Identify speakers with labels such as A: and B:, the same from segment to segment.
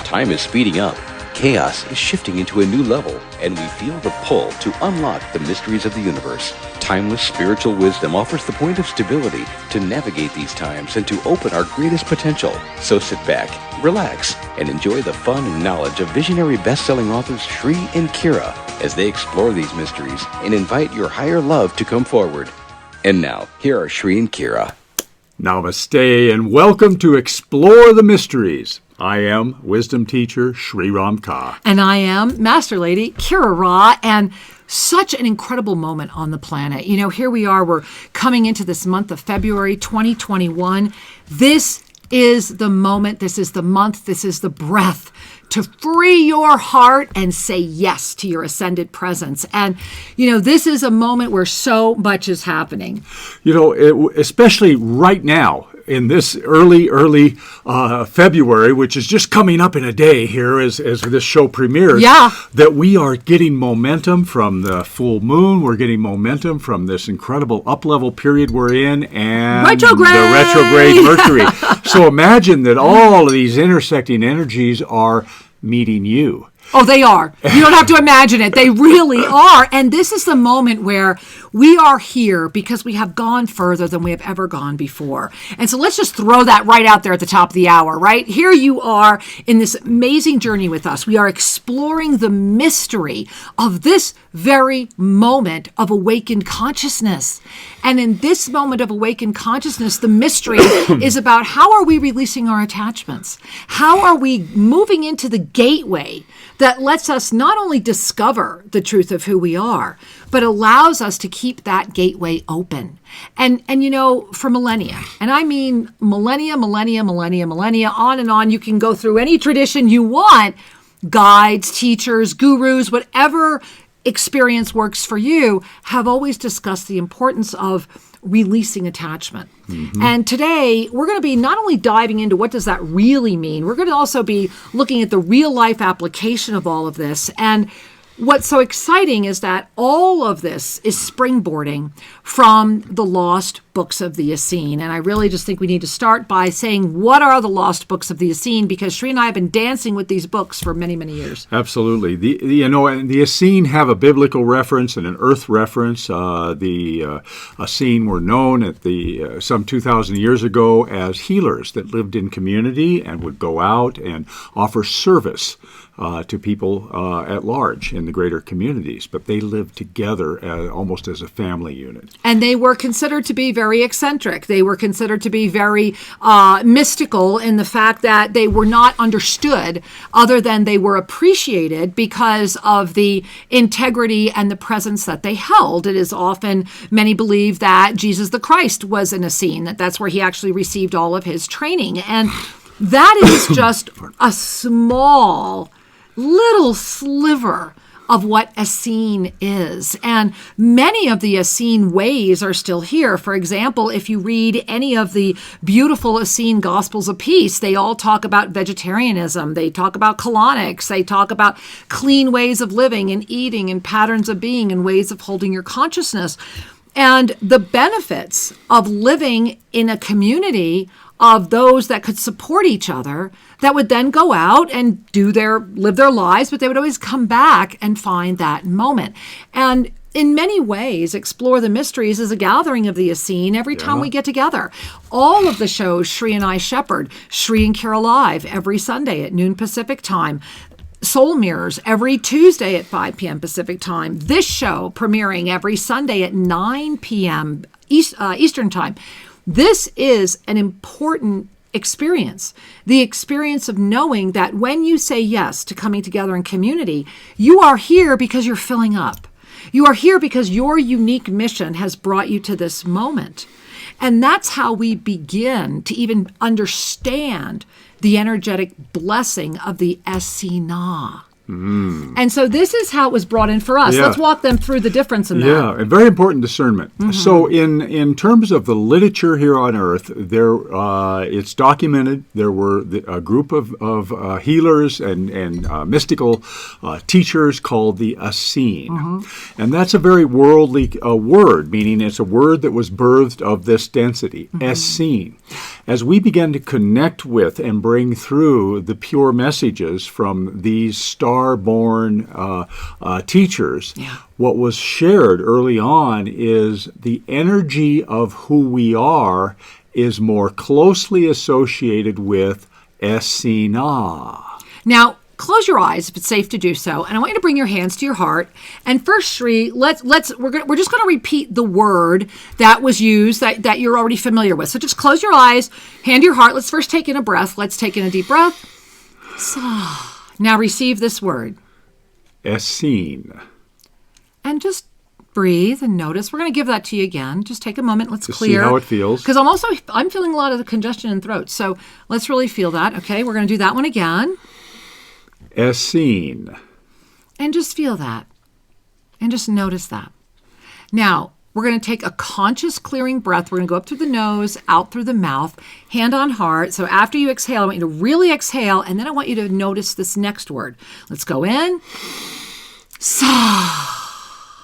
A: Time is speeding up. Chaos is shifting into a new level, and we feel the pull to unlock the mysteries of the universe. Timeless spiritual wisdom offers the point of stability to navigate these times and to open our greatest potential. So sit back, relax, and enjoy the fun and knowledge of visionary best-selling authors Shri and Kira as they explore these mysteries and invite your higher love to come forward. And now, here are Shri and Kira.
B: Namaste and welcome to Explore the Mysteries. I am wisdom teacher Sri Ram Ka.
C: And I am Master Lady Kira Ra, and such an incredible moment on the planet. You know, here we are, we're coming into this month of February 2021. This is the moment, this is the month, this is the breath to free your heart and say yes to your ascended presence. And, you know, this is a moment where so much is happening.
B: You know, especially right now, in this early February, which is just coming up in a day here as this show premieres, that we are getting momentum from the full moon. We're getting momentum from this incredible up-level period we're in and the retrograde Mercury. So imagine that all of these intersecting energies are meeting you.
C: Oh, they are. You don't have to imagine it. They really are. And this is the moment where we are here because we have gone further than we have ever gone before. And so let's just throw that right out there at the top of the hour, right? Here you are in this amazing journey with us. We are exploring the mystery of this very moment of awakened consciousness. And in this moment of awakened consciousness, the mystery is about how are we releasing our attachments? How are we moving into the gateway that lets us not only discover the truth of who we are, but allows us to keep that gateway open. And you know, for millennia, and I mean millennia, on and on, you can go through any tradition you want, guides, teachers, gurus, whatever experience works for you, have always discussed the importance of releasing attachment. Mm-hmm. And today, we're going to be not only diving into what does that really mean, we're going to also be looking at the real life application of all of this. And what's so exciting is that all of this is springboarding from the lost books of the Essene. And I really just think we need to start by saying, what are the lost books of the Essene? Because Shri and I have been dancing with these books for many, many years.
B: Absolutely. And the Essene have a biblical reference and an earth reference. The Essene were known at some 2,000 years ago as healers that lived in community and would go out and offer service to people at large in the greater communities, but they lived together almost as a family unit.
C: And they were considered to be very eccentric. They were considered to be very mystical in the fact that they were not understood other than they were appreciated because of the integrity and the presence that they held. It is often, many believe that Jesus the Christ was an Essene, that's where he actually received all of his training. And that is just a small little sliver of what Essene is. And many of the Essene ways are still here. For example, if you read any of the beautiful Essene Gospels of Peace, they all talk about vegetarianism. They talk about colonics. They talk about clean ways of living and eating and patterns of being and ways of holding your consciousness. And the benefits of living in a community of those that could support each other, that would then go out and live their lives, but they would always come back and find that moment. And in many ways, Explore the Mysteries is a gathering of the Essene every time we get together. All of the shows Shri and I shepherd, Shri and Kira Live every Sunday at noon Pacific time. Soul Mirrors every Tuesday at 5 p.m. Pacific time. This show premiering every Sunday at 9 p.m. Eastern time. This is an important experience, the experience of knowing that when you say yes to coming together in community, you are here because you're filling up. You are here because your unique mission has brought you to this moment. And that's how we begin to even understand the energetic blessing of the Essene. And so this is how it was brought in for us.
B: Yeah.
C: Let's walk them through the difference in that.
B: Yeah, and very important discernment. So in terms of the literature here on Earth, it's documented there were a group of healers and mystical teachers called the Essene. And that's a very worldly word, meaning it's a word that was birthed of this density, Essene. As we began to connect with and bring through the pure messages from these star-born teachers, what was shared early on is the energy of who we are is more closely associated with Essene.
C: Now, close your eyes if it's safe to do so, and I want you to bring your hands to your we're just going to repeat the word that was used that you're already familiar with. So just close your eyes, hand to your heart. Let's first take in a breath. Let's take in a deep breath. Now receive this word.
B: Essene.
C: And just breathe and notice. We're going to give that to you again. Just take a moment. Let's clear.
B: See how it feels.
C: Because I'm feeling a lot of the congestion in the throat. So let's really feel that. Okay, we're going to do that one again.
B: Essene.
C: And just feel that. And just notice that. Now, we're going to take a conscious clearing breath. We're going to go up through the nose, out through the mouth, hand on heart. So after you exhale, I want you to really exhale, and then I want you to notice this next word. Let's go in. Sa.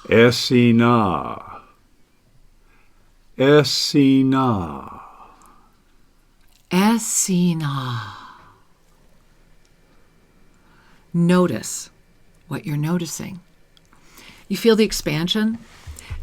B: Essene. Essene.
C: Essene. Notice what you're noticing. You feel the expansion?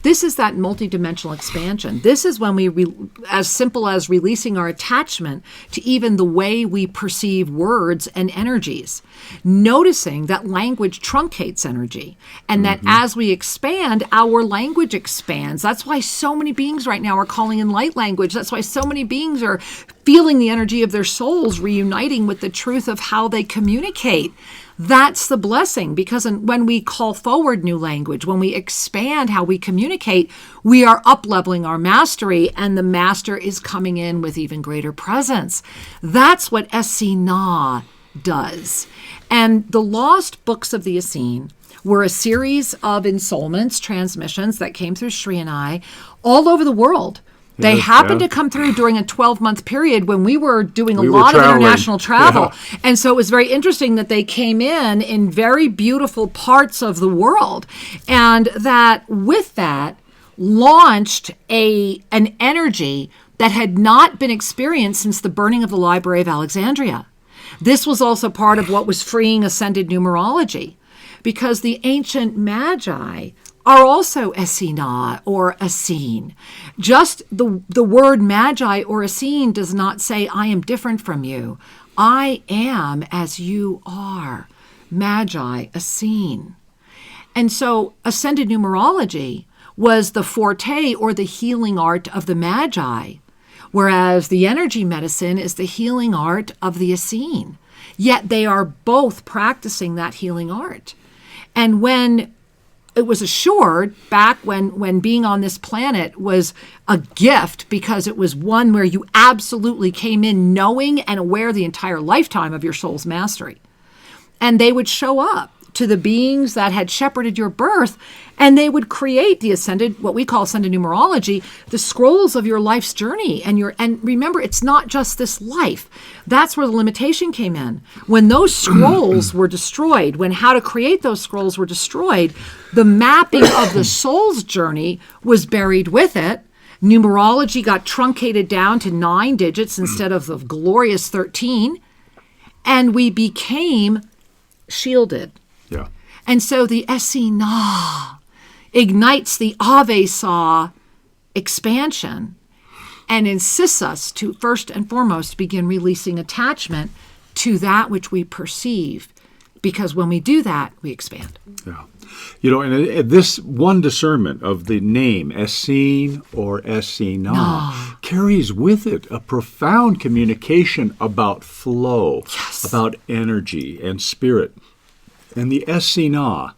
C: This is that multidimensional expansion. This is when as simple as releasing our attachment to even the way we perceive words and energies. Noticing that language truncates energy, and that as we expand, our language expands. That's why so many beings right now are calling in light language. That's why so many beings are feeling the energy of their souls reuniting with the truth of how they communicate. That's the blessing, because when we call forward new language, when we expand how we communicate, we are up-leveling our mastery, and the master is coming in with even greater presence. That's what Essene does. And the lost books of the Essene were a series of ensoulments, transmissions that came through Sri and I all over the world. They happened to come through during a 12-month period when we were doing a lot of international travel. Yeah. And so it was very interesting that they came in very beautiful parts of the world. And that with that launched an energy that had not been experienced since the burning of the Library of Alexandria. This was also part of what was freeing ascended numerology, because the ancient magi are also Essene or Essene. Just the word magi or Essene does not say, I am different from you. I am as you are. Magi, Essene. And so ascended numerology was the forte or the healing art of the magi, whereas the energy medicine is the healing art of the Essene. Yet they are both practicing that healing art. And when it was assured back when being on this planet was a gift, because it was one where you absolutely came in knowing and aware the entire lifetime of your soul's mastery. And they would show up to the beings that had shepherded your birth, and they would create the ascended, what we call ascended numerology, the scrolls of your life's journey. And remember, it's not just this life. That's where the limitation came in. When those scrolls were destroyed, when how to create those scrolls were destroyed, the mapping of the soul's journey was buried with it. Numerology got truncated down to 9 digits instead of the glorious 13, and we became shielded.
B: Yeah.
C: And so the Essene ignites the Ave Sa expansion and insists us to first and foremost begin releasing attachment to that which we perceive, because when we do that, we expand.
B: Yeah. You know, and this one discernment of the name Essene or Essene carries with it a profound communication about flow, about energy and spirit. And the Essene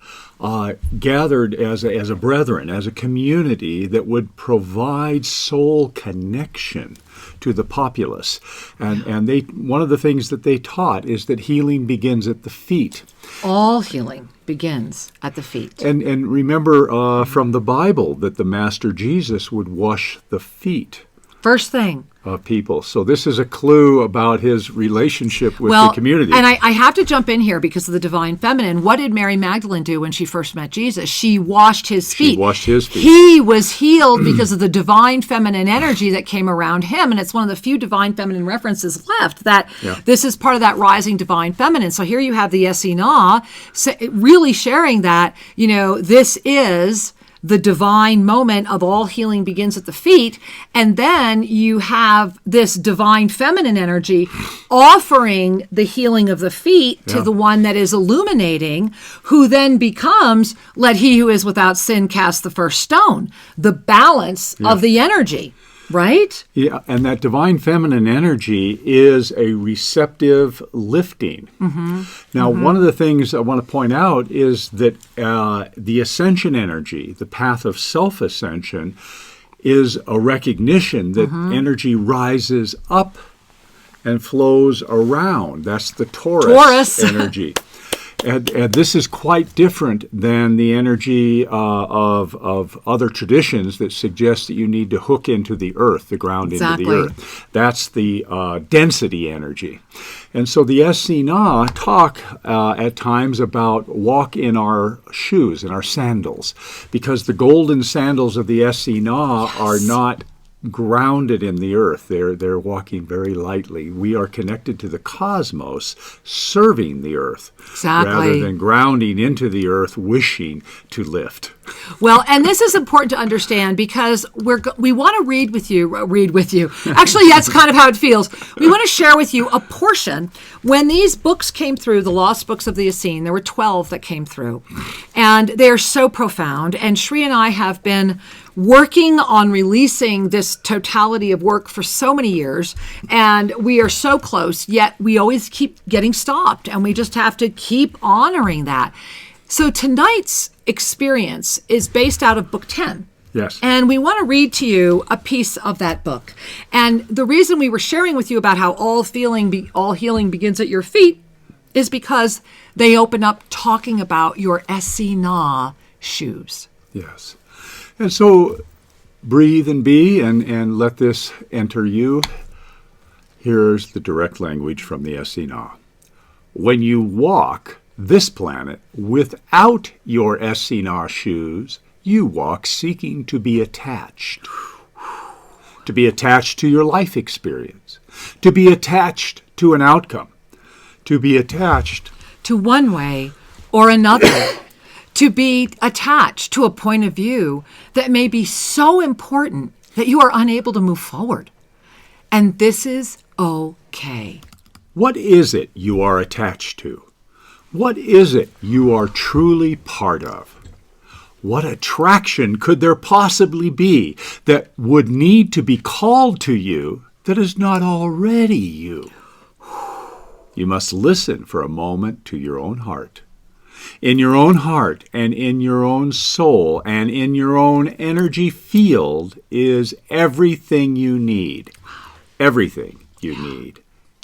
B: gathered as a brethren, as a community that would provide soul connection to the populace. And one of the things that they taught is that healing begins at the feet.
C: All healing begins at the feet.
B: And remember from the Bible that the Master Jesus would wash the feet
C: First thing.
B: Of people. So this is a clue about his relationship with the community.
C: And I have to jump in here because of the divine feminine. What did Mary Magdalene do when she first met Jesus? She washed his feet.
B: She washed his feet.
C: He was healed because of the divine feminine energy that came around him. And it's one of the few divine feminine references left that this is part of that rising divine feminine. So here you have the Essene really sharing that, this is the divine moment of all healing begins at the feet. And then you have this divine feminine energy offering the healing of the feet to the one that is illuminating, who then becomes, let he who is without sin cast the first stone, the balance of the energy. Right?
B: Yeah, and that divine feminine energy is a receptive lifting. Mm-hmm. Now, one of the things I want to point out is that the ascension energy, the path of self-ascension, is a recognition that energy rises up and flows around. That's the Taurus. Energy. And this is quite different than the energy of other traditions that suggest that you need to hook into the earth, the ground into the earth. That's the density energy. And so the Essene talk at times about walk in our shoes, in our sandals, because the golden sandals of the Essene are not grounded in the earth. They're walking very lightly. We are connected to the cosmos, serving the earth, rather than grounding into the earth, wishing to lift.
C: Well, and this is important to understand because we want to read with you. Actually, that's kind of how it feels. We want to share with you a portion. When these books came through, the Lost Books of the Essene, there were 12 that came through. And they're so profound. And Shri and I have been working on releasing this totality of work for so many years, and we are so close, yet we always keep getting stopped, and we just have to keep honoring that. So tonight's experience is based out of book 10.
B: Yes.
C: And we want to read to you a piece of that book. And the reason we were sharing with you about how all healing begins at your feet is because they open up talking about your Essene shoes.
B: Yes. And so breathe and be and let this enter you. Here's the direct language from the Essene. When you walk this planet without your Essene shoes, you walk seeking to be attached. To be attached to your life experience. To be attached to an outcome. To be attached
C: to one way or another. To be attached to a point of view that may be so important that you are unable to move forward. And this is okay.
B: What is it you are attached to? What is it you are truly part of? What attraction could there possibly be that would need to be called to you that is not already you? You must listen for a moment to your own heart. In your own heart and in your own soul and in your own energy field is everything you need. Everything you need.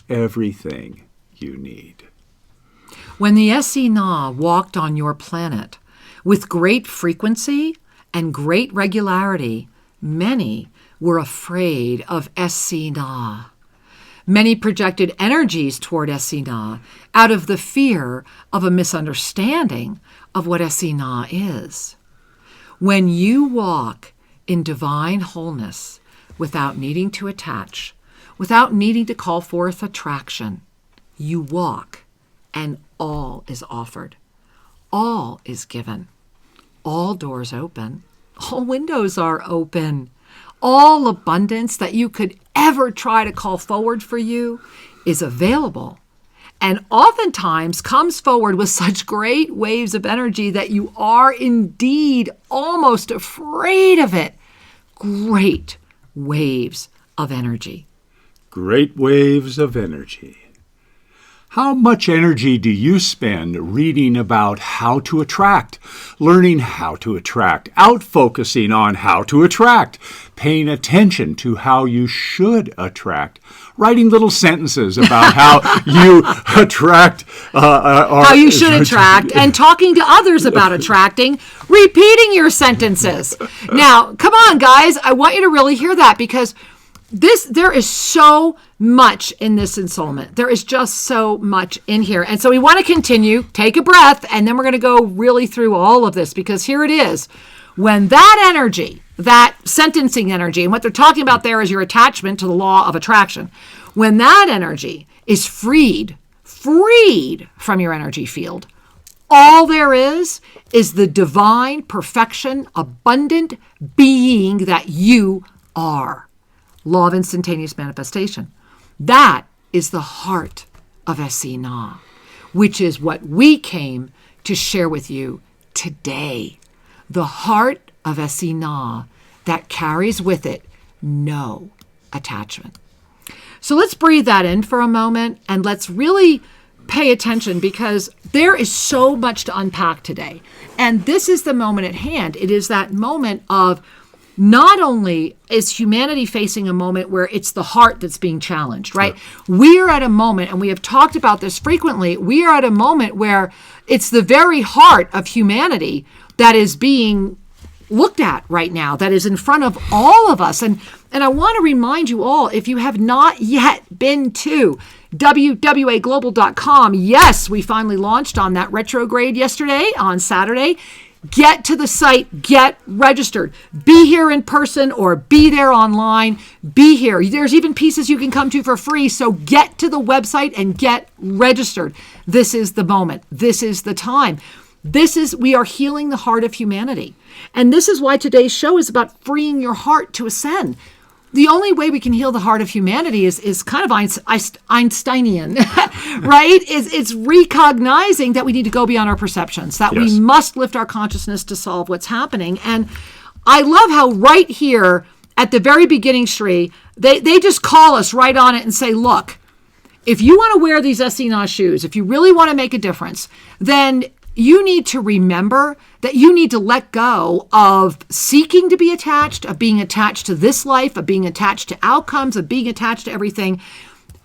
B: Everything you need.
C: When the Essene walked on your planet with great frequency and great regularity, many were afraid of Essene. Many projected energies toward Essene out of the fear of a misunderstanding of what Essene is. When you walk in divine wholeness without needing to attach, without needing to call forth attraction, you walk and all is offered. All is given. All doors open. All windows are open. All abundance that you could ever try to call forward for you is available, and oftentimes comes forward with such great waves of energy that you are indeed almost afraid of it. Great waves of energy.
B: Great waves of energy. How much energy do you spend reading about how to attract, learning how to attract, out-focusing on how to attract, paying attention to how you should attract, writing little sentences about how you attract,
C: how you should attract, and talking to others about attracting, repeating your sentences. Now, come on, guys. I want you to really hear that, because there is so much in this ensoulment. There is just so much in here. And so we want to continue, take a breath, and then we're going to go really through all of this, because here it is. When that energy, that sentencing energy, and what they're talking about there is your attachment to the law of attraction. When that energy is freed from your energy field, all there is the divine perfection, abundant being that you are. Law of instantaneous manifestation. That is the heart of Essene, which is what we came to share with you today. The heart of Essene that carries with it no attachment. So let's breathe that in for a moment, and let's really pay attention, because there is so much to unpack today. And this is the moment at hand. It is that moment of, not only is humanity facing a moment where it's the heart that's being challenged, right? Yeah. We are at a moment, and we have talked about this frequently, we are at a moment where it's the very heart of humanity that is being looked at right now, that is in front of all of us. And I want to remind you all, if you have not yet been to wwaglobal.com, yes, we finally launched on that retrograde yesterday on Saturday. Get to the site, get registered. Be here in person or be there online. Be here. There's even pieces you can come to for free. So get to the website and get registered. This is the moment. This is the time. We are healing the heart of humanity. And this is why today's show is about freeing your heart to ascend. The only way we can heal the heart of humanity is kind of Einsteinian, right? It's recognizing that we need to go beyond our perceptions, that we must lift our consciousness to solve what's happening. And I love how right here at the very beginning, Sri, they just call us right on it and say, look, if you want to wear these Essene shoes, if you really want to make a difference, then you need to remember that you need to let go of seeking to be attached, of being attached to this life, of being attached to outcomes, of being attached to everything.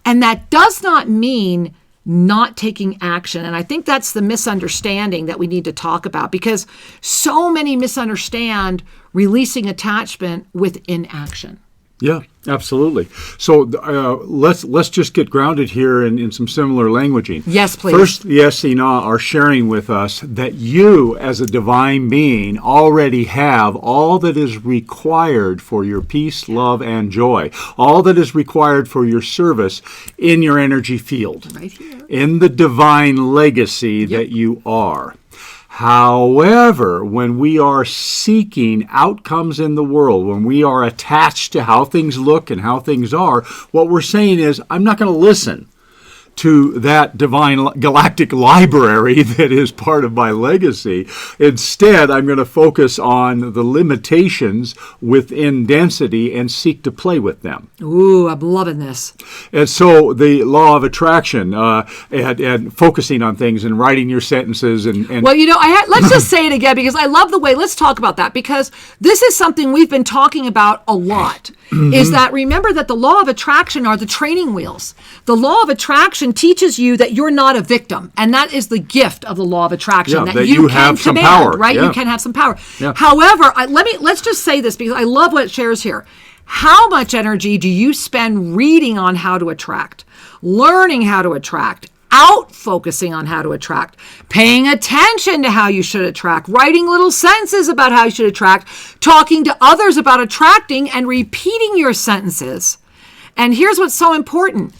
C: And that does not mean not taking action. And I think that's the misunderstanding that we need to talk about, because so many misunderstand releasing attachment with inaction.
B: Yeah, absolutely. So let's just get grounded here in some similar languaging.
C: Yes, please.
B: First, the Essene are sharing with us that you, as a divine being, already have all that is required for your peace, love, and joy. All that is required for your service in your energy field.
C: Right here.
B: In the divine legacy that you are. However, when we are seeking outcomes in the world, when we are attached to how things look and how things are, what we're saying is, I'm not going to listen to that divine galactic library that is part of my legacy. Instead, I'm going to focus on the limitations within density and seek to play with them.
C: Ooh, I'm loving this.
B: And so the law of attraction and focusing on things and writing your sentences and
C: well, let's just say it again, because I love the way, let's talk about that, because this is something we've been talking about a lot. Is that, remember that the law of attraction are the training wheels. The law of attraction teaches you that you're not a victim, and that is the gift of the law of attraction,
B: that you can have some power,
C: right? You can have some power. However, let's just say this, because I love what it shares here. How much energy do you spend reading on how to attract, learning how to attract, out focusing on how to attract, paying attention to how you should attract, writing little sentences about how you should attract, talking to others about attracting, and repeating your sentences? And here's what's so important.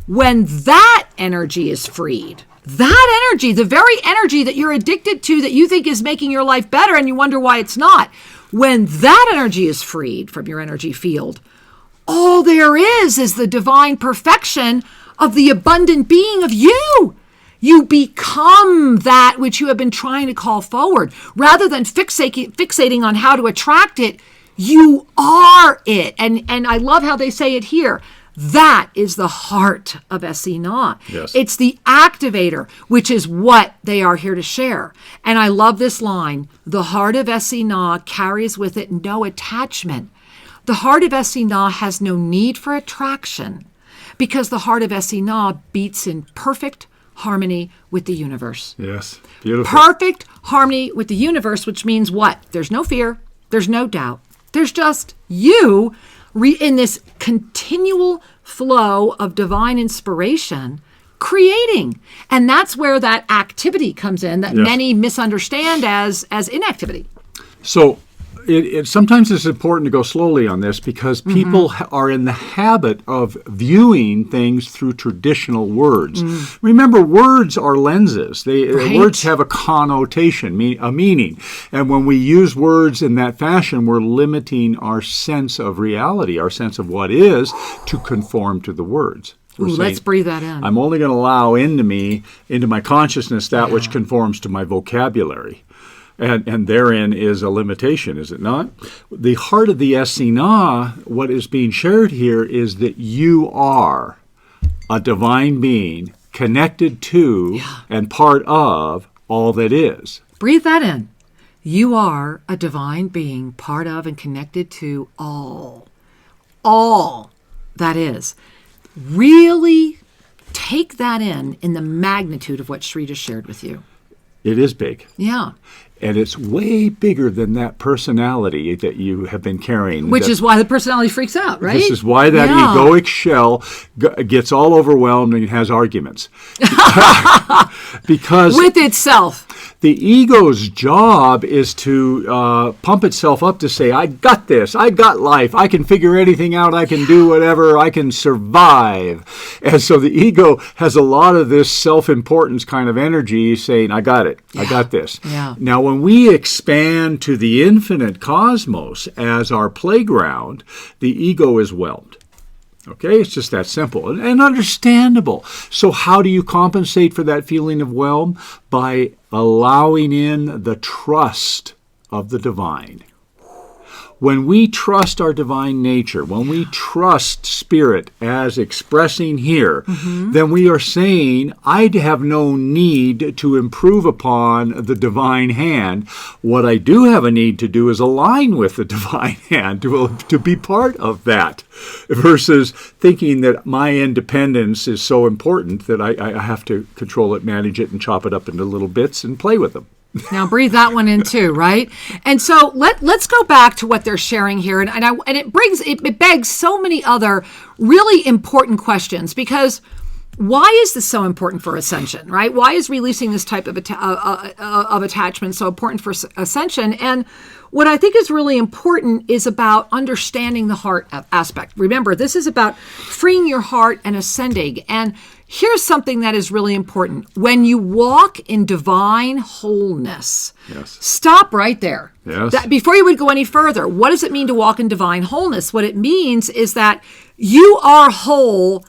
C: When that energy is freed, that energy, the very energy that you're addicted to, that you think is making your life better and you wonder why it's not, when that energy is freed from your energy field, all there is the divine perfection of the abundant being of you. You become that which you have been trying to call forward. Rather than fixating on how to attract it, you are it. And I love how they say it here. That is the heart of Essene.
B: Yes.
C: It's the activator, which is what they are here to share. And I love this line. The heart of Essene carries with it no attachment. The heart of Essene has no need for attraction because the heart of Essene beats in perfect harmony with the universe.
B: Yes, beautiful.
C: Perfect harmony with the universe, which means what? There's no fear. There's no doubt. There's just you in this continual flow of divine inspiration creating. And that's where that activity comes in that many misunderstand as inactivity.
B: So sometimes it's important to go slowly on this because people are in the habit of viewing things through traditional words. Remember, words are lenses. Words have a connotation, a meaning. And when we use words in that fashion, we're limiting our sense of reality, our sense of what is, to conform to the words.
C: Let's breathe that in.
B: I'm only going to allow into my consciousness, that which conforms to my vocabulary. And therein is a limitation, is it not? The heart of the Essene, what is being shared here is that you are a divine being connected to and part of all that is.
C: Breathe that in. You are a divine being, part of and connected to all that is. Really take that in the magnitude of what Sri just shared with you.
B: It is big.
C: Yeah.
B: And it's way bigger than that personality that you have been carrying.
C: Which is why the personality freaks out, right?
B: This is why that egoic shell gets all overwhelmed and has arguments. Because
C: with itself.
B: The ego's job is to pump itself up to say, I got this, I got life, I can figure anything out, I can do whatever, I can survive. And so the ego has a lot of this self-importance kind of energy saying, I got it, I got this.
C: Yeah.
B: Now, when we expand to the infinite cosmos as our playground, the ego is whelmed. Okay, it's just that simple and understandable. So how do you compensate for that feeling of whelm? By allowing in the trust of the divine. When we trust our divine nature, when we trust spirit as expressing here, then we are saying, I have no need to improve upon the divine hand. What I do have a need to do is align with the divine hand, to be part of that, versus thinking that my independence is so important that I have to control it, manage it, and chop it up into little bits and play with them.
C: Now breathe that one in too, right? And so let's go back to what they're sharing here, and it begs so many other really important questions, because why is this so important for Ascension, right? Why is releasing this type of attachment so important for Ascension? And what I think is really important is about understanding the heart aspect. Remember, this is about freeing your heart and ascending. And here's something that is really important. When you walk in divine wholeness, stop right there. Before you would go any further, what does it mean to walk in divine wholeness? What it means is that you are whole,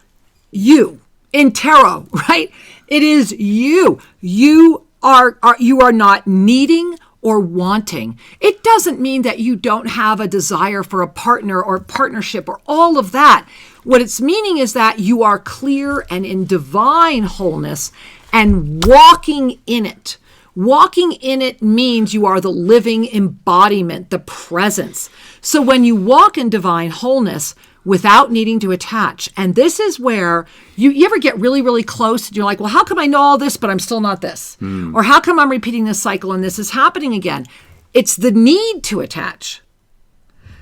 C: you, in tarot, right? It is you. You are not needing or wanting. It doesn't mean that you don't have a desire for a partner or partnership or all of that. What it's meaning is that you are clear and in divine wholeness and walking in it. Walking in it means you are the living embodiment, the presence. So when you walk in divine wholeness without needing to attach, and this is where you ever get really, really close and you're like, well, how come I know all this, but I'm still not this? Or how come I'm repeating this cycle and this is happening again? It's the need to attach.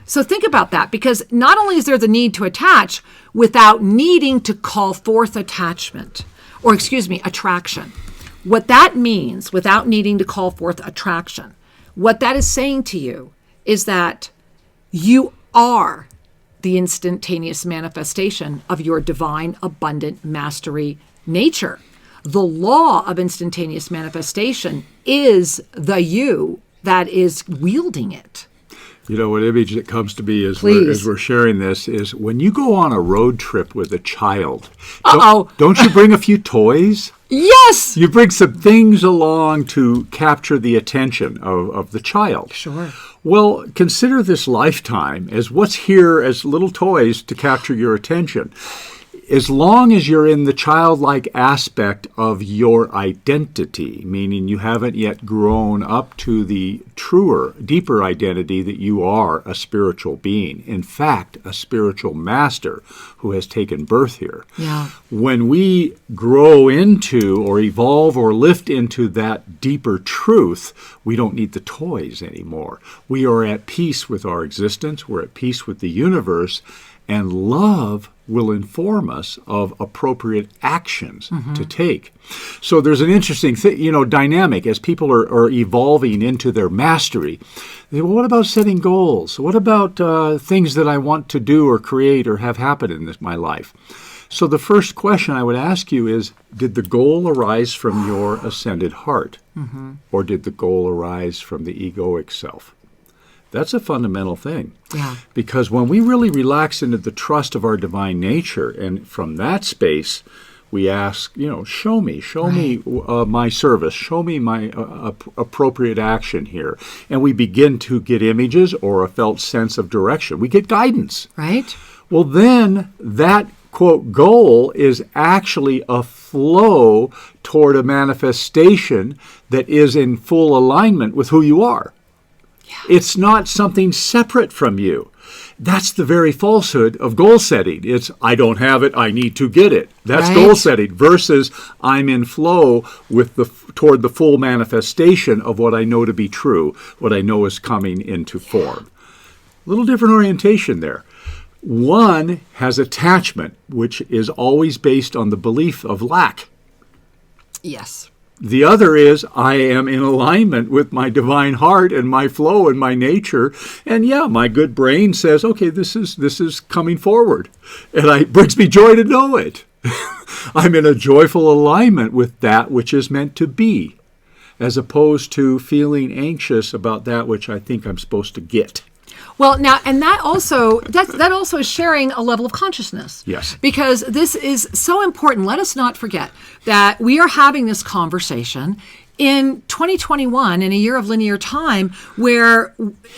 C: So think about that, because not only is there the need to attach without needing to call forth attraction. What that means, without needing to call forth attraction, what that is saying to you is that you are the instantaneous manifestation of your divine, abundant mastery nature. The law of instantaneous manifestation is the you that is wielding it.
B: You know, what image that comes to me as we're sharing this is when you go on a road trip with a child. Don't you bring a few toys?
C: Yes!
B: You bring some things along to capture the attention of the child.
C: Sure.
B: Well, consider this lifetime as what's here as little toys to capture your attention. As long as you're in the childlike aspect of your identity, meaning you haven't yet grown up to the truer, deeper identity that you are a spiritual being. In fact, a spiritual master who has taken birth here.
C: Yeah.
B: When we grow into or evolve or lift into that deeper truth, we don't need the toys anymore. We are at peace with our existence. We're at peace with the universe. And love will inform us of appropriate actions to take. So there's an interesting dynamic as people are evolving into their mastery. Well, what about setting goals? What about things that I want to do or create or have happen in my life? So the first question I would ask you is, did the goal arise from your ascended heart? Or did the goal arise from the egoic self? That's a fundamental thing.
C: Yeah.
B: Because when we really relax into the trust of our divine nature, and from that space, we ask, show me my service, show me my appropriate action here. And we begin to get images or a felt sense of direction. We get guidance.
C: Right.
B: Well, then that, quote, goal is actually a flow toward a manifestation that is in full alignment with who you are. It's not something separate from you. That's the very falsehood of goal setting. It's, I don't have it, I need to get it. That's goal setting versus I'm in flow with toward the full manifestation of what I know to be true, what I know is coming into form. A little different orientation there. One has attachment, which is always based on the belief of lack.
C: Yes.
B: The other is I am in alignment with my divine heart and my flow and my nature. And my good brain says, okay, this is coming forward. And it brings me joy to know it. I'm in a joyful alignment with that which is meant to be, as opposed to feeling anxious about that which I think I'm supposed to get.
C: Well, now, and that also is sharing a level of consciousness.
B: Yes.
C: Because this is so important. Let us not forget that we are having this conversation in 2021, in a year of linear time, where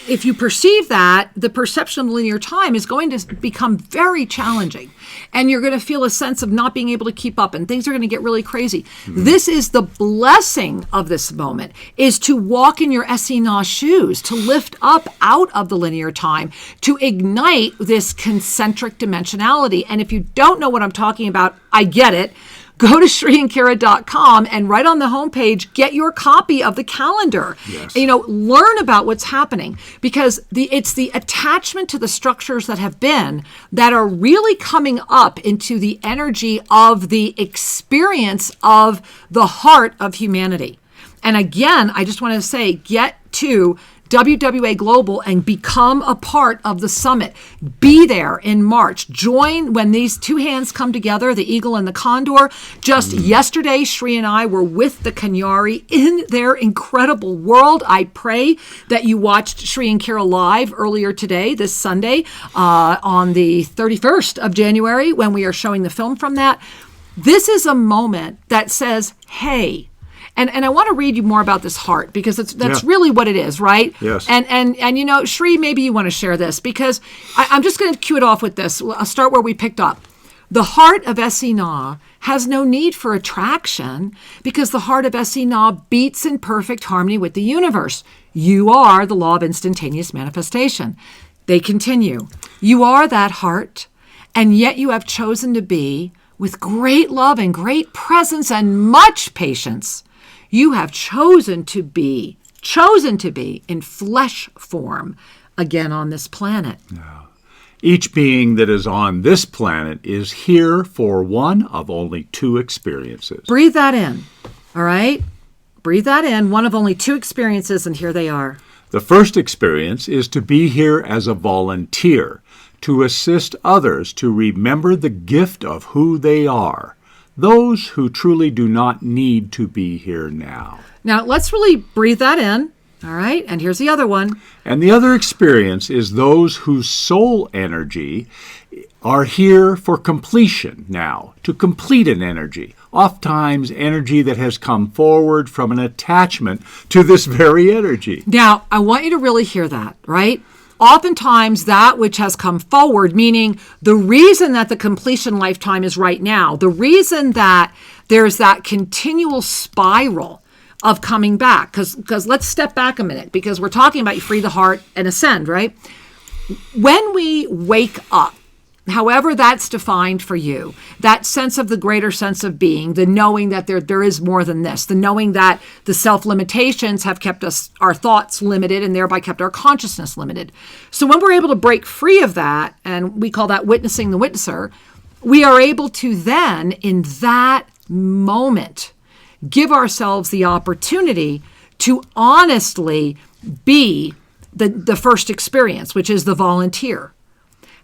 C: if you perceive that, the perception of linear time is going to become very challenging. And you're going to feel a sense of not being able to keep up, and things are going to get really crazy. This is the blessing of this moment, is to walk in your Essene shoes, to lift up out of the linear time, to ignite this concentric dimensionality. And if you don't know what I'm talking about, I get it. Go to ShriandKira.com and right on the homepage, get your copy of the calendar.
B: Yes.
C: Learn about what's happening, because it's the attachment to the structures that have been that are really coming up into the energy of the experience of the heart of humanity. And again, I just want to say, get to WWA Global and become a part of the summit. Be there in March. Join when these two hands come together, the eagle and the condor. Just yesterday, Shri and I were with the Kanyari in their incredible world. I pray that you watched Shri and Kira live earlier today, this Sunday, on the 31st of January, when we are showing the film from that. This is a moment that says, hey, And I want to read you more about this heart, because that's really what it is, right?
B: Yes.
C: And Shri, maybe you want to share this, because I'm just going to cue it off with this. I'll start where we picked up. The heart of Essene has no need for attraction, because the heart of Essene beats in perfect harmony with the universe. You are the law of instantaneous manifestation. They continue. You are that heart, and yet you have chosen to be, with great love and great presence and much patience, you have chosen to be in flesh form again on this planet.
B: Yeah. Each being that is on this planet is here for one of only two experiences.
C: Breathe that in, all right? Breathe that in, one of only two experiences, and here they are.
B: The first experience is to be here as a volunteer, to assist others to remember the gift of who they are. Those who truly do not need to be here now.
C: Now, let's really breathe that in. All right, and here's the other one.
B: And the other experience is those whose soul energy are here for completion now, to complete an energy. Oftentimes, energy that has come forward from an attachment to this very energy.
C: Now, I want you to really hear that, right? Oftentimes, that which has come forward, meaning the reason that the completion lifetime is right now, the reason that there's that continual spiral of coming back, because let's step back a minute, because we're talking about you free the heart and ascend, right? When we wake up, however that's defined for you, that sense of the greater sense of being, the knowing that there is more than this, the knowing that the self-limitations have kept our thoughts limited and thereby kept our consciousness limited. So when we're able to break free of that, and we call that witnessing the witnesser, we are able to then, in that moment, give ourselves the opportunity to honestly be the first experience, which is the volunteer.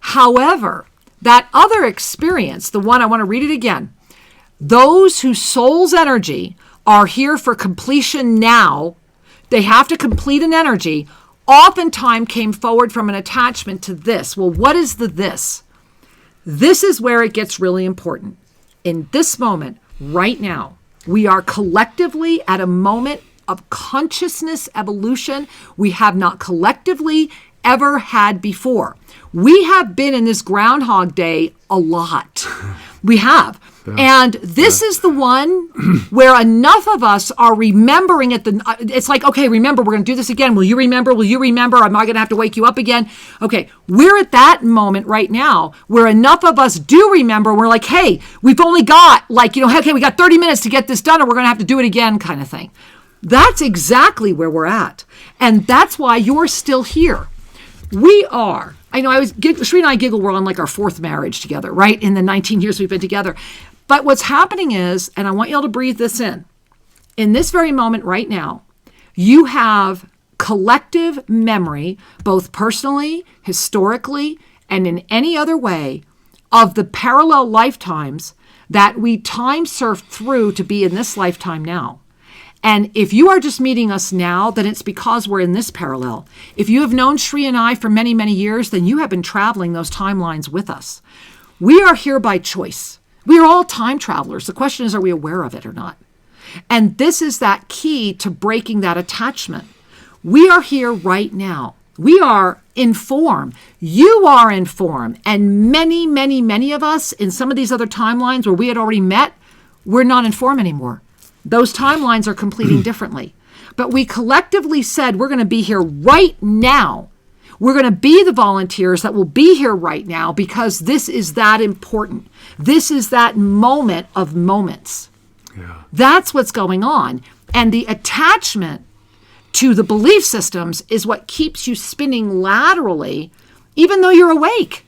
C: However, that other experience, the one, I want to read it again. Those whose soul's energy are here for completion now, they have to complete an energy, oftentimes came forward from an attachment to this. Well, what is the this? This is where it gets really important. In this moment, right now, we are collectively at a moment of consciousness evolution we have not collectively ever had before. We have been in this Groundhog Day a lot. We have. Yeah. And this is the one where enough of us are remembering it. It's like, okay, remember, we're going to do this again. Will you remember? Will you remember? Am I going to have to wake you up again? Okay, we're at that moment right now where enough of us do remember. We're like, hey, we've only got okay, we got 30 minutes to get this done, or we're going to have to do it again kind of thing. That's exactly where we're at. And that's why you're still here. We are. I know Sri and I giggle, we're on like our fourth marriage together, right? In the 19 years we've been together. But what's happening is, and I want y'all to breathe this in this very moment right now, you have collective memory, both personally, historically, and in any other way, of the parallel lifetimes that we time surf through to be in this lifetime now. And if you are just meeting us now, then it's because we're in this parallel. If you have known Sri and I for many, many years, then you have been traveling those timelines with us. We are here by choice. We are all time travelers. The question is, are we aware of it or not? And this is that key to breaking that attachment. We are here right now. We are in form. You are in form. And many, many, many of us in some of these other timelines where we had already met, we're not in form anymore. Those timelines are completing differently. But we collectively said we're going to be here right now. We're going to be the volunteers that will be here right now because this is that important. This is that moment of moments. Yeah. That's what's going on. And the attachment to the belief systems is what keeps you spinning laterally, even though you're awake.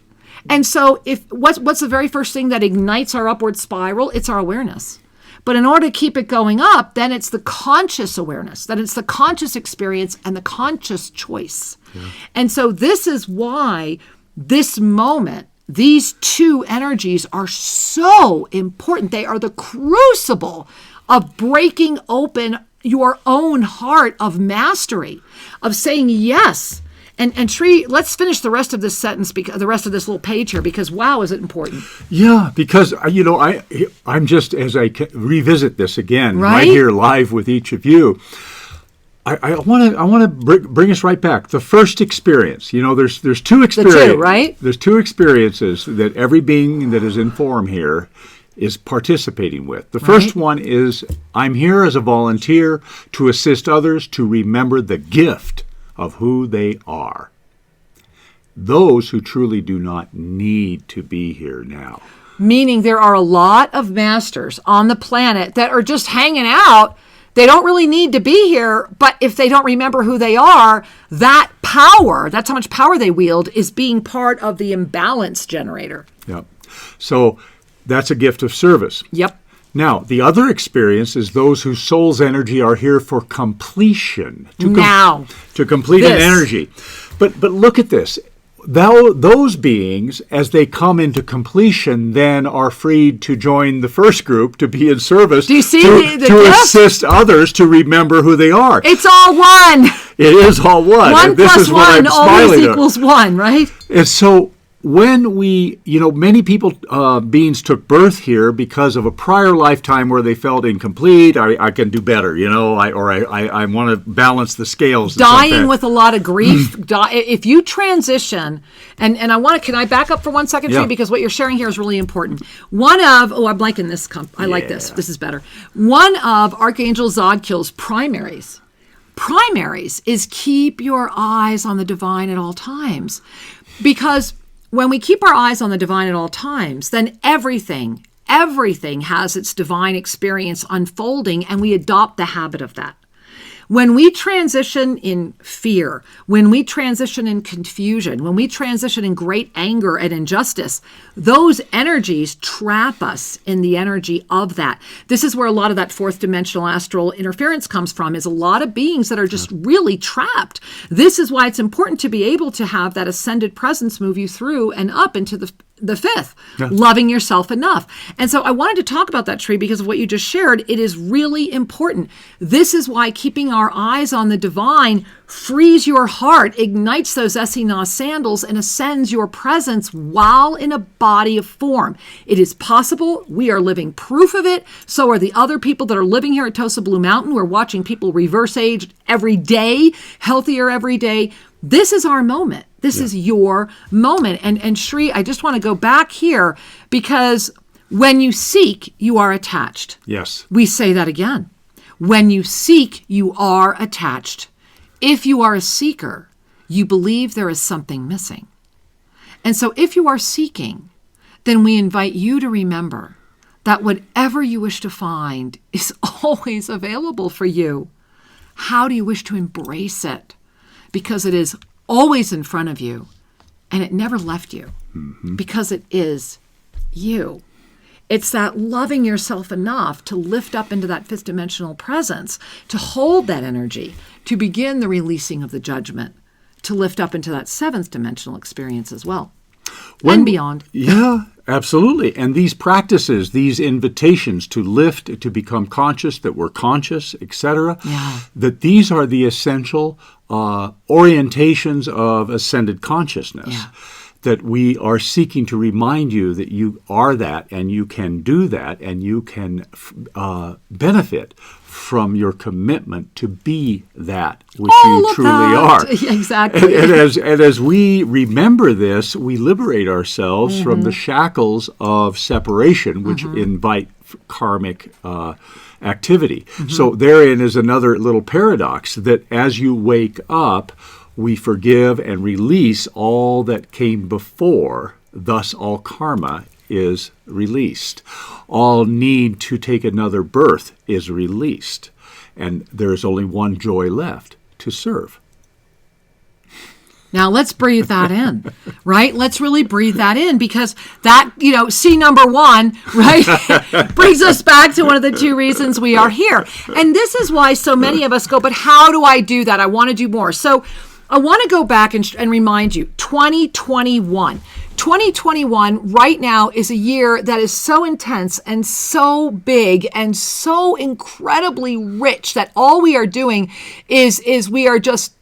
C: And so what's the very first thing that ignites our upward spiral? It's our awareness. But in order to keep it going up, then it's the conscious awareness, that it's the conscious experience and the conscious choice. Yeah. And so this is why this moment, these two energies are so important. They are the crucible of breaking open your own heart of mastery, of saying yes. And Sri, let's finish the rest of this sentence, the rest of this little page here, because wow, is it important?
B: Yeah, because I'm just, as I revisit this again, right here live with each of you, I want to bring us right back. The first experience, there's two experiences,
C: right?
B: There's two experiences that every being that is in form here is participating with. The first one is, I'm here as a volunteer to assist others to remember the gift of who they are. Those who truly do not need to be here now.
C: Meaning there are a lot of masters on the planet that are just hanging out. They don't really need to be here, but if they don't remember who they are, that power, that's how much power they wield, is being part of the imbalance generator.
B: Yep. So that's a gift of service.
C: Yep.
B: Now, the other experience is those whose soul's energy are here for completion. To complete an energy. But look at this. Those beings, as they come into completion, then are freed to join the first group to be in service.
C: Do you see
B: to assist others to remember who they are.
C: It's all one.
B: It is all one.
C: One
B: and this
C: plus
B: is what
C: one
B: I'm
C: always
B: smiling at.
C: equals one, right?
B: And so when we, many people, beings took birth here because of a prior lifetime where they felt incomplete. I can do better, I want to balance the scales.
C: Dying with a lot of grief. If you transition, and can I back up for 1 second, Tree?
B: Yeah.
C: Because what you're sharing here is really important. I'm liking this. I like this. This is better. One of Archangel Zodkiel's primaries is keep your eyes on the divine at all times. Because when we keep our eyes on the divine at all times, then everything has its divine experience unfolding, and we adopt the habit of that. When we transition in fear, when we transition in confusion, when we transition in great anger and injustice, those energies trap us in the energy of that. This is where a lot of that fourth dimensional astral interference comes from, is a lot of beings that are just really trapped. This is why it's important to be able to have that ascended presence move you through and up into the fifth, loving yourself enough. And so I wanted to talk about that, Tree, because of what you just shared. It is really important. This is why keeping our eyes on the divine frees your heart, ignites those Essene sandals, and ascends your presence while in a body of form. It is possible. We are living proof of it. So are the other people that are living here at Tosa Blue Mountain. We're watching people reverse age every day, healthier every day. This is our moment. This is your moment. And Shri, I just want to go back here, because when you seek, you are attached.
B: Yes.
C: We say that again. When you seek, you are attached. If you are a seeker, you believe there is something missing. And so if you are seeking, then we invite you to remember that whatever you wish to find is always available for you. How do you wish to embrace it? Because it is always in front of you, and it never left you, because it is you. It's that loving yourself enough to lift up into that fifth dimensional presence, to hold that energy, to begin the releasing of the judgment, to lift up into that seventh dimensional experience as well, and beyond.
B: Yeah, absolutely. And these practices, these invitations to lift, to become conscious, that we're conscious, etc., that these are the essential orientations of ascended consciousness.
C: Yeah.
B: That we are seeking to remind you that you are that, and you can do that, and you can benefit from your commitment to be that which you truly are.
C: Exactly.
B: And as we remember this, we liberate ourselves from the shackles of separation, which invite karmic activity. So therein is another little paradox, that as you wake up, we forgive and release all that came before, thus all karma is released. All need to take another birth is released, and there is only one joy left, to serve.
C: Now let's breathe that in, right? Let's really breathe that in, because that, C number one, right, brings us back to one of the two reasons we are here. And this is why so many of us go, but how do I do that? I want to do more. So I want to go back and remind you, 2021. 2021 right now is a year that is so intense and so big and so incredibly rich that all we are doing is we are just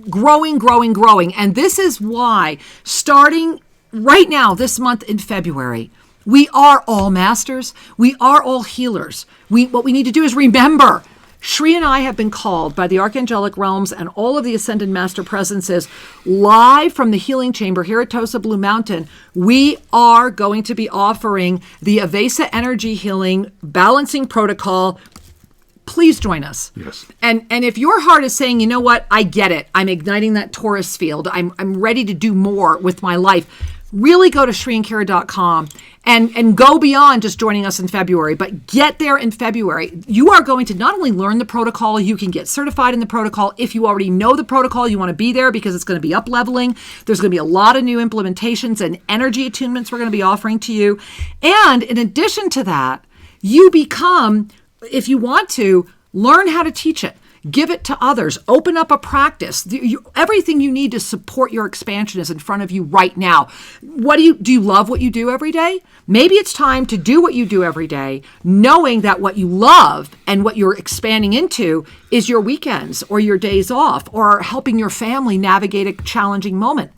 C: growing. And this is why, starting right now, this month in February, we are all masters. We are all healers. What we need to do is remember, Shri and I have been called by the archangelic realms and all of the ascended master presences live from the healing chamber here at Tosa Blue Mountain. We are going to be offering the Avesa energy healing balancing protocol. Please join us.
B: Yes.
C: And if your heart is saying, you know what, I get it. I'm igniting that Taurus field. I'm ready to do more with my life. Really go to ShriandKara.com and go beyond just joining us in February, but get there in February. You are going to not only learn the protocol, you can get certified in the protocol. If you already know the protocol, you want to be there because it's going to be up leveling. There's going to be a lot of new implementations and energy attunements we're going to be offering to you. And in addition to that, you become, if you want to, learn how to teach it. Give it to others. Open up a practice. Everything you need to support your expansion is in front of you right now. Do you love what you do every day? Maybe it's time to do what you do every day, knowing that what you love and what you're expanding into is your weekends or your days off or helping your family navigate a challenging moment.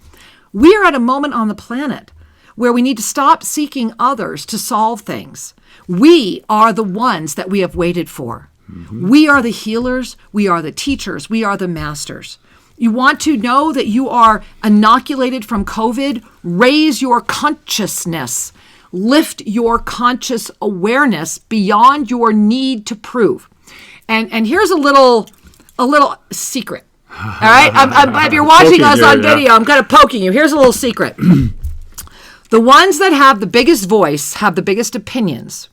C: We are at a moment on the planet where we need to stop seeking others to solve things. We are the ones that we have waited for. Mm-hmm. We are the healers. We are the teachers. We are the masters. You want to know that you are inoculated from COVID? Raise your consciousness. Lift your conscious awareness beyond your need to prove. And here's a little secret. All right? If you're watching us on video, I'm kind of poking you. Here's a little secret. The ones that have the biggest voice have the biggest opinions.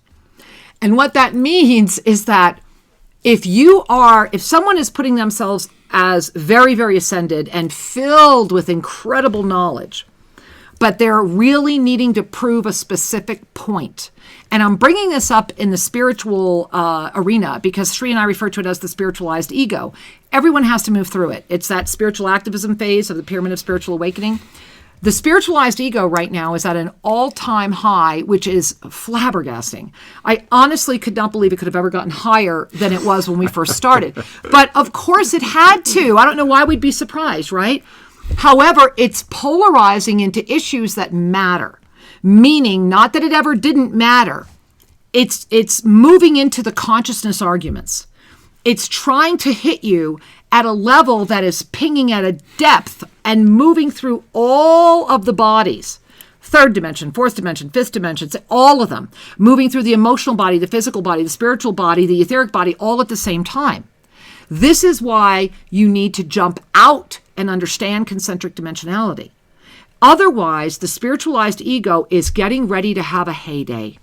C: And what that means is that if someone is putting themselves as very, very ascended and filled with incredible knowledge, but they're really needing to prove a specific point. And I'm bringing this up in the spiritual arena because Sri and I refer to it as the spiritualized ego. Everyone has to move through it. It's that spiritual activism phase of the pyramid of spiritual awakening. The spiritualized ego right now is at an all-time high, which is flabbergasting. I honestly could not believe it could have ever gotten higher than it was when we first started. But of course it had to. I don't know why we'd be surprised, right? However, it's polarizing into issues that matter, meaning not that it ever didn't matter. It's moving into the consciousness arguments. It's trying to hit you at a level that is pinging at a depth and moving through all of the bodies. Third dimension, fourth dimension, fifth dimension, all of them. Moving through the emotional body, the physical body, the spiritual body, the etheric body, all at the same time. This is why you need to jump out and understand concentric dimensionality. Otherwise, the spiritualized ego is getting ready to have a heyday.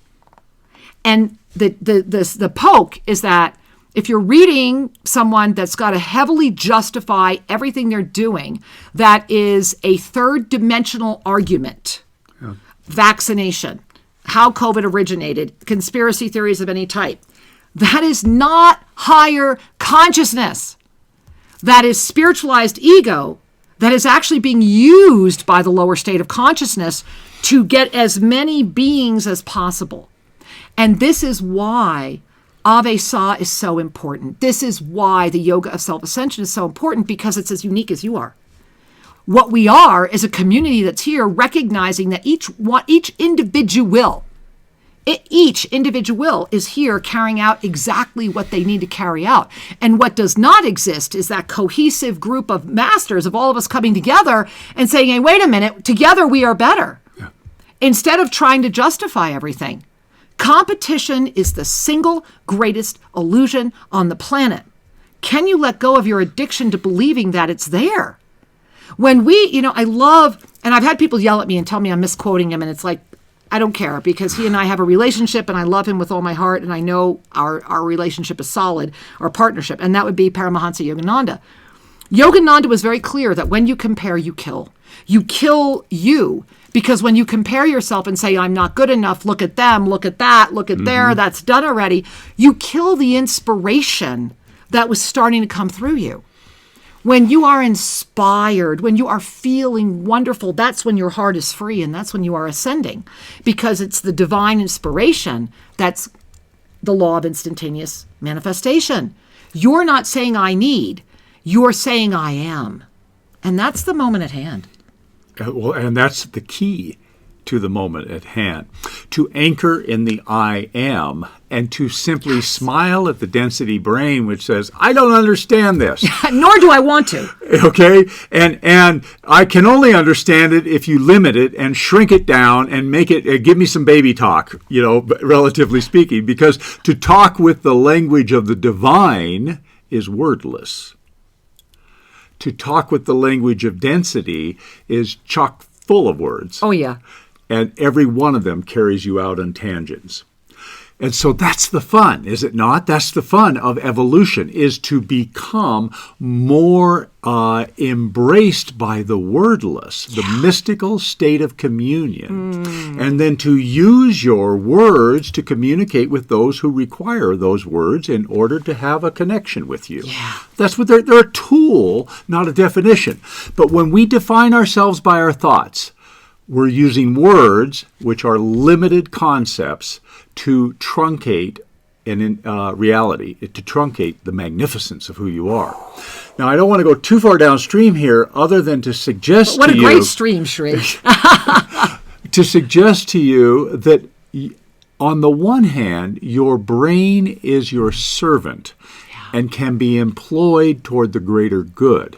C: And the poke is that if you're reading someone that's got to heavily justify everything they're doing, that is a third dimensional argument. Yeah. Vaccination, how COVID originated, conspiracy theories of any type. That is not higher consciousness. That is spiritualized ego that is actually being used by the lower state of consciousness to get as many beings as possible. And this is why Avesa is so important. This is why the yoga of self-ascension is so important, because it's as unique as you are. What we are is a community that's here recognizing that each individual is here carrying out exactly what they need to carry out. And what does not exist is that cohesive group of masters of all of us coming together and saying, hey, wait a minute, together we are better. Yeah. Instead of trying to justify everything. Competition is the single greatest illusion on the planet. Can you let go of your addiction to believing that it's there? When I love, and I've had people yell at me and tell me I'm misquoting him, and it's like, I don't care, because he and I have a relationship and I love him with all my heart, and I know our relationship is solid, our partnership, and that would be Paramahansa Yogananda. Yogananda was very clear that when you compare, you kill. You kill you. Because when you compare yourself and say, I'm not good enough, look at them, look at that, look at there, that's done already, you kill the inspiration that was starting to come through you. When you are inspired, when you are feeling wonderful, that's when your heart is free, and that's when you are ascending. Because it's the divine inspiration that's the law of instantaneous manifestation. You're not saying I need, you're saying I am. And that's the moment at hand.
B: Well, and that's the key to the moment at hand. To anchor in the I am, and to simply smile at the density brain which says, I don't understand this.
C: Nor do I want to.
B: Okay? And I can only understand it if you limit it and shrink it down and make it, give me some baby talk, relatively speaking, because to talk with the language of the divine is wordless. To talk with the language of density is chock full of words.
C: Oh, yeah.
B: And every one of them carries you out on tangents. And so that's the fun, is it not? That's the fun of evolution, is to become more embraced by the wordless, the mystical state of communion, and then to use your words to communicate with those who require those words in order to have a connection with you. That's what they're a tool, not a definition. But when we define ourselves by our thoughts, we're using words, which are limited concepts, to truncate in reality, to truncate the magnificence of who you are. Now, I don't want to go too far downstream here, other than to suggest
C: what
B: to you...
C: What a great stream, Shri.
B: To suggest to you that, on the one hand, your brain is your servant and can be employed toward the greater good.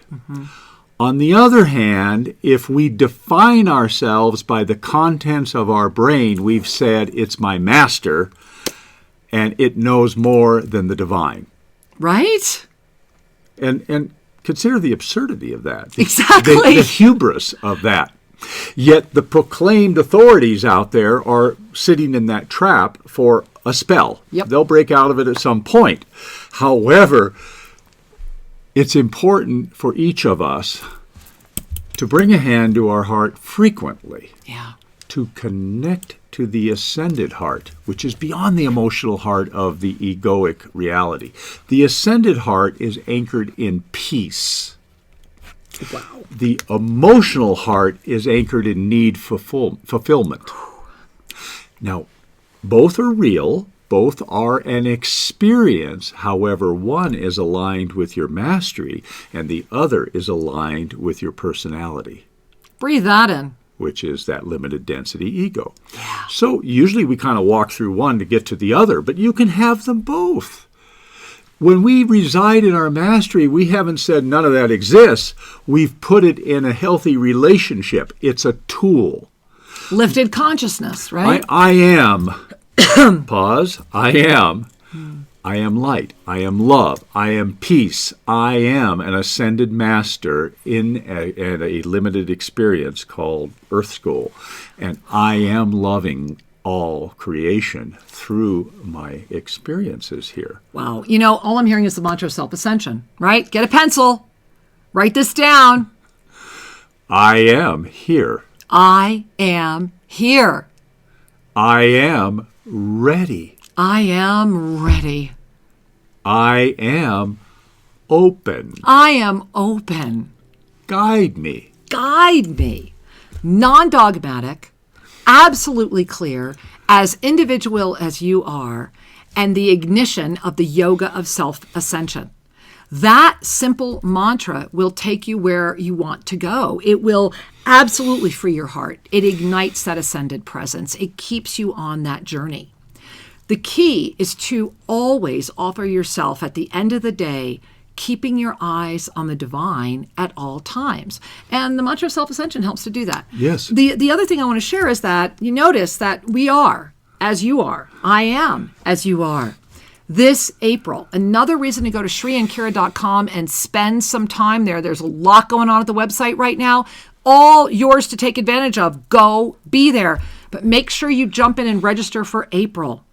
B: On the other hand, if we define ourselves by the contents of our brain, we've said it's my master and it knows more than the divine.
C: Right?
B: And consider the absurdity of that.
C: Exactly.
B: The hubris of that. Yet the proclaimed authorities out there are sitting in that trap for a spell. They'll break out of it at some point. However, it's important for each of us to bring a hand to our heart frequently, to connect to the ascended heart, which is beyond the emotional heart of the egoic reality. The ascended heart is anchored in peace. The emotional heart is anchored in need fulfillment. Now, both are real. Both are an experience. However, one is aligned with your mastery and the other is aligned with your personality.
C: Breathe that in.
B: Which is that limited density ego. So usually we kind of walk through one to get to the other, but you can have them both. When we reside in our mastery, we haven't said none of that exists. We've put it in a healthy relationship. It's a tool.
C: Lifted consciousness, right?
B: I am. Pause. I am light. I am love. I am peace. I am an ascended master in a limited experience called Earth School. And I am loving all creation through my experiences here.
C: Wow. You know, all I'm hearing is the mantra of self-ascension, right? Get a pencil. Write this down.
B: I am here.
C: I am here.
B: I am ready.
C: I am ready.
B: I am open.
C: I am open.
B: Guide me.
C: Guide me. Non-dogmatic, absolutely clear, as individual as you are, and the ignition of the yoga of self-ascension. That simple mantra will take you where you want to go. It will absolutely free your heart. It ignites that ascended presence. It keeps you on that journey. The key is to always offer yourself at the end of the day, keeping your eyes on the divine at all times. And the mantra of self-ascension helps to do that.
B: Yes.
C: The other thing I want to share is that you notice that we are as you are. I am as you are. This April, another reason to go to shriandkira.com and spend some time there. There's a lot going on at the website right now. All yours to take advantage of. Go be there. But make sure you jump in and register for April.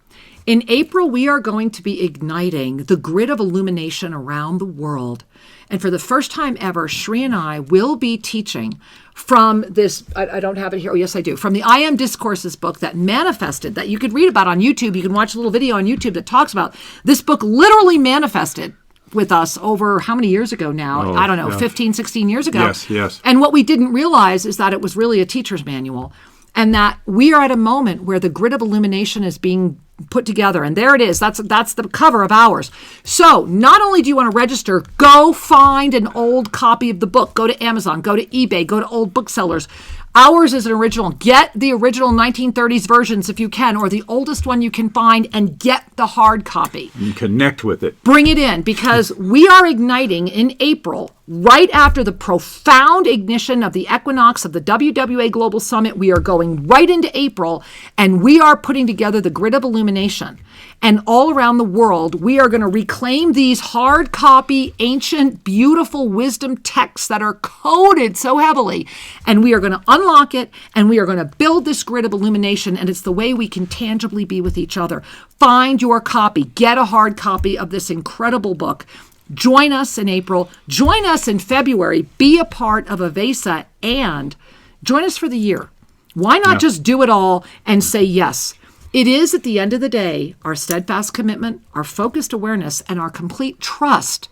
C: In April, we are going to be igniting the grid of illumination around the world. And for the first time ever, Shri and I will be teaching from this, I don't have it here. Oh, yes, I do. From the I Am Discourses book that manifested, that you could read about on YouTube. You can watch a little video on YouTube that talks about this book literally manifested with us over how many years ago now? I don't know, 15, 16 years ago.
B: Yes.
C: And what we didn't realize is that it was really a teacher's manual. And that we are at a moment where the grid of illumination is being put together. And there it is. That's the cover of ours. So not only do you want to register, go find an old copy of the book. Go to Amazon, go to eBay, go to old booksellers. Ours is an original. Get the original 1930s versions if you can, or the oldest one you can find, and get the hard copy.
B: And connect with it.
C: Bring it in, because we are igniting in April, right after the profound ignition of the equinox of the WWA Global Summit. We are going right into April, and we are putting together the grid of illumination. And all around the world, we are going to reclaim these hard copy, ancient, beautiful wisdom texts that are coded so heavily. And we are going to unlock it, and we are going to build this grid of illumination. And it's the way we can tangibly be with each other. Find your copy. Get a hard copy of this incredible book. Join us in April. Join us in February. Be a part of Avesa, and join us for the year. Why not just do it all and say yes? It is, at the end of the day, our steadfast commitment, our focused awareness, and our complete trust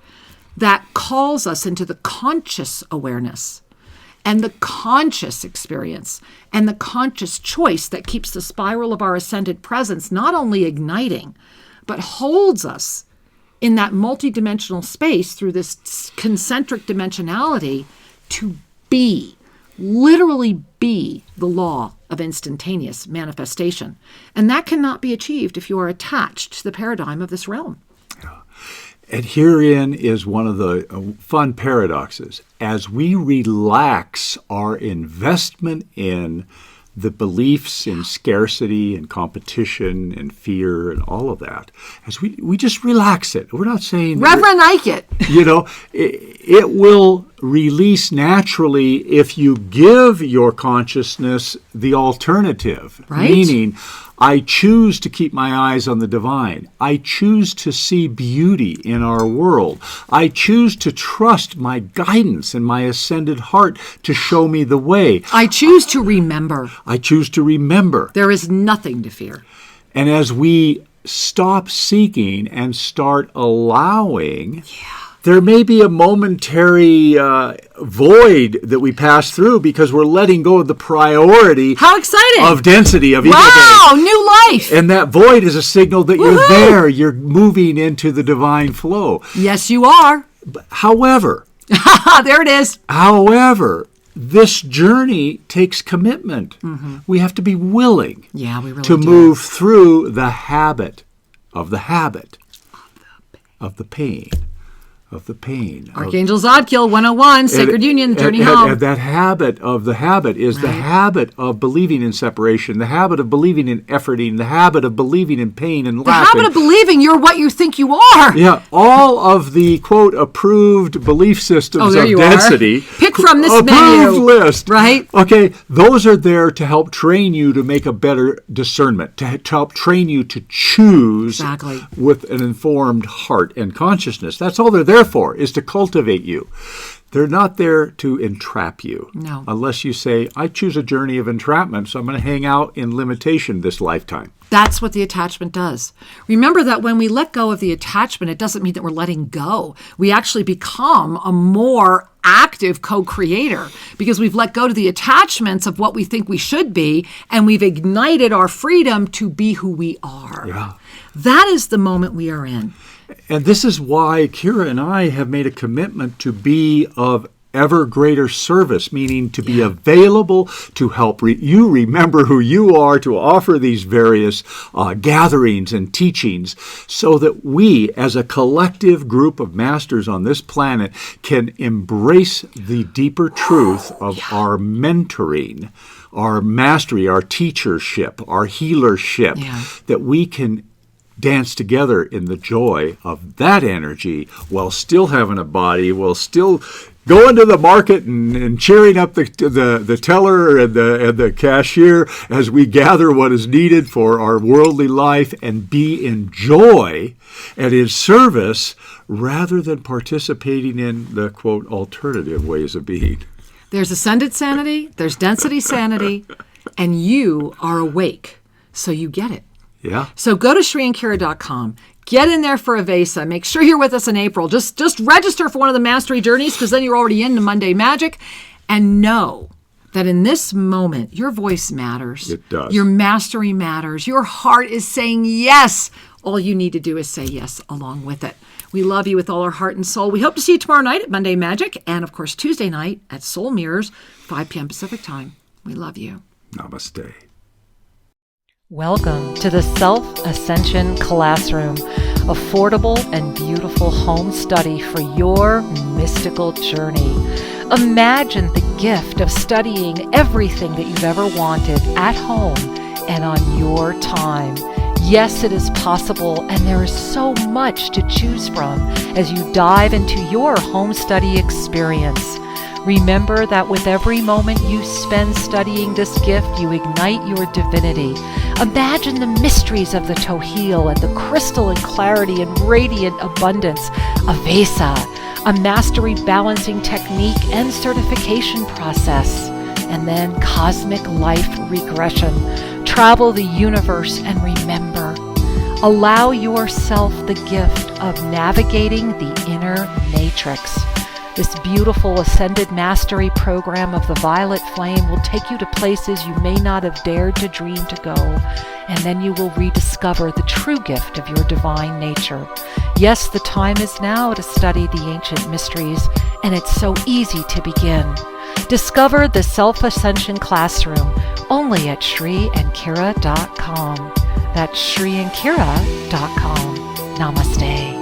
C: that calls us into the conscious awareness and the conscious experience and the conscious choice that keeps the spiral of our ascended presence not only igniting, but holds us in that multidimensional space through this concentric dimensionality to be, literally be, the law of instantaneous manifestation. And that cannot be achieved if you are attached to the paradigm of this realm.
B: And herein is one of the fun paradoxes. As we relax our investment in the beliefs in scarcity and competition and fear and all of that, as we just relax it. We're not saying...
C: Reverend Ike it.
B: You know, it will release naturally if you give your consciousness the alternative.
C: Right.
B: Meaning, I choose to keep my eyes on the divine. I choose to see beauty in our world. I choose to trust my guidance and my ascended heart to show me the way.
C: I choose to remember.
B: I choose to remember.
C: There is nothing to fear.
B: And as we stop seeking and start allowing, there may be a momentary void that we pass through because we're letting go of the priority.
C: How exciting!
B: Of density of ego.
C: Wow, new life!
B: And that void is a signal that you're there. You're moving into the divine flow.
C: Yes, you are.
B: However,
C: there it is.
B: However, this journey takes commitment. Mm-hmm. We have to be willing to move through the habit of the pain.
C: Archangel Zodkiel 101, Sacred Union, the journey home.
B: And that habit of the habit is the habit of believing in separation, the habit of believing in efforting, the habit of believing in pain and laughing.
C: The habit of believing you're what you think you are.
B: Yeah, all of the, quote, approved belief systems of density.
C: Pick from this
B: approved
C: menu.
B: List.
C: Right.
B: Okay, those are there to help train you to make a better discernment, to help train you to choose with an informed heart and consciousness. That's all they're there for, is to cultivate you. They're not there to entrap you.
C: No.
B: Unless you say, I choose a journey of entrapment, so I'm going to hang out in limitation this lifetime.
C: That's what the attachment does. Remember that when we let go of the attachment, it doesn't mean that we're letting go. We actually become a more active co-creator because we've let go to the attachments of what we think we should be, and we've ignited our freedom to be who we are.
B: Yeah.
C: That is the moment we are in.
B: And this is why Kira and I have made a commitment to be of ever greater service, meaning to be available to help you remember who you are, to offer these various gatherings and teachings so that we, as a collective group of masters on this planet, can embrace the deeper truth of our mentoring, our mastery, our teachership, our healership, that we can dance together in the joy of that energy while still having a body, while still going to the market and cheering up the teller and the cashier as we gather what is needed for our worldly life and be in joy and in service rather than participating in the, quote, alternative ways of being.
C: There's ascended sanity, there's density sanity, and you are awake, so you get it.
B: Yeah.
C: So go to ShriandKira.com. Get in there for Avesa. Make sure you're with us in April. Just register for one of the mastery journeys because then you're already into Monday Magic. And know that in this moment, your voice matters.
B: It does.
C: Your mastery matters. Your heart is saying yes. All you need to do is say yes along with it. We love you with all our heart and soul. We hope to see you tomorrow night at Monday Magic and, of course, Tuesday night at Soul Mirrors, 5 p.m. Pacific time. We love you.
B: Namaste.
D: Welcome to the Self-Ascension Classroom, affordable and beautiful home study for your mystical journey. Imagine the gift of studying everything that you've ever wanted at home and on your time. Yes, it is possible, and there is so much to choose from as you dive into your home study experience. Remember that with every moment you spend studying this gift, you ignite your divinity. Imagine the mysteries of the Tohil and the crystalline clarity and radiant abundance of Vesa, a mastery balancing technique and certification process, and then cosmic life regression. Travel the universe and remember. Allow yourself the gift of navigating the inner matrix. This beautiful Ascended Mastery program of the Violet Flame will take you to places you may not have dared to dream to go, and then you will rediscover the true gift of your divine nature. Yes, the time is now to study the ancient mysteries, and it's so easy to begin. Discover the Self-Ascension Classroom only at ShriandKira.com. That's ShriandKira.com. Namaste.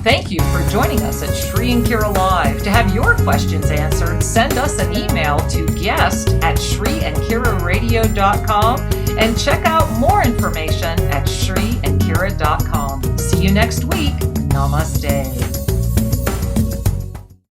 D: Thank you for joining us at Shri and Kira Live. To have your questions answered, send us an email to guest@ShriandKiraRadio.com and check out more information at ShriandKira.com. See you next week. Namaste.